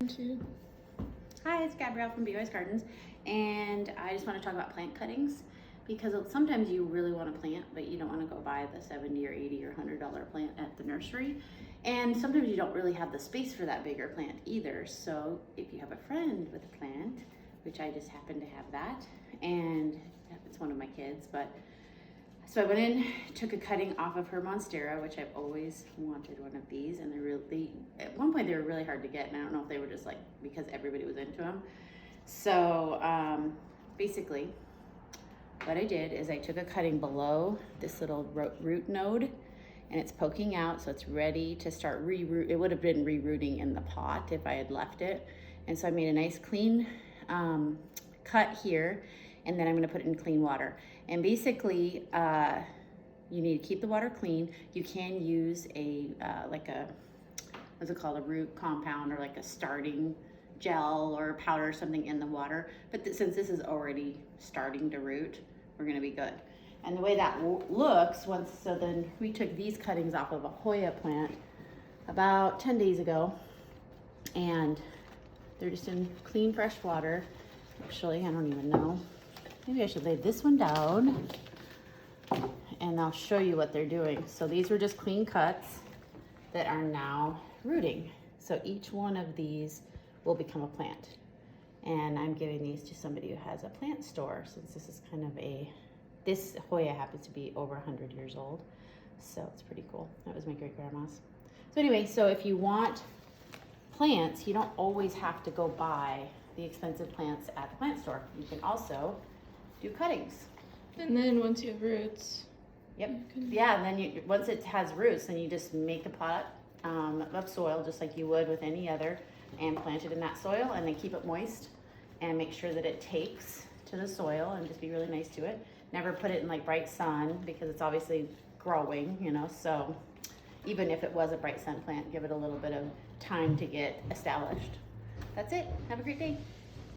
too. Hi, it's Gabrielle from BOS Gardens, and I just want to talk about plant cuttings because sometimes you really want to plant, but you don't want to go buy the $70 or $80 or $100 plant at the nursery. And sometimes you don't really have the space for that bigger plant either. So if you have a friend with a plant, which I just happen to have that, and it's one of my kids, but so I went in, took a cutting off of her Monstera, which I've always wanted one of these, and at one point they were really hard to get, and I don't know if they were just like because everybody was into them. So basically, what I did is I took a cutting below this little root node, and it's poking out, so it's ready to start re-root. It would have been re-rooting in the pot if I had left it, and so I made a nice clean cut here. And then I'm gonna put it in clean water. And basically, you need to keep the water clean. You can use what's it called, a root compound or like a starting gel or powder or something in the water. But since this is already starting to root, we're gonna be good. And the way that looks, so then we took these cuttings off of a Hoya plant about 10 days ago. And they're just in clean, fresh water. Actually, I don't even know. Maybe I should lay this one down and I'll show you what they're doing. So these were just clean cuts that are now rooting. So each one of these will become a plant. And I'm giving these to somebody who has a plant store, since this is kind of this Hoya happens to be over 100 years old. So it's pretty cool. That was my great grandma's. So anyway, so if you want plants, you don't always have to go buy the expensive plants at the plant store. You can also do cuttings. And then once you have roots. Yep. Yeah, and then once it has roots, then you just make a pot of soil just like you would with any other and plant it in that soil and then keep it moist and make sure that it takes to the soil and just be really nice to it. Never put it in like bright sun because it's obviously growing, so even if it was a bright sun plant, give it a little bit of time to get established. That's it. Have a great day.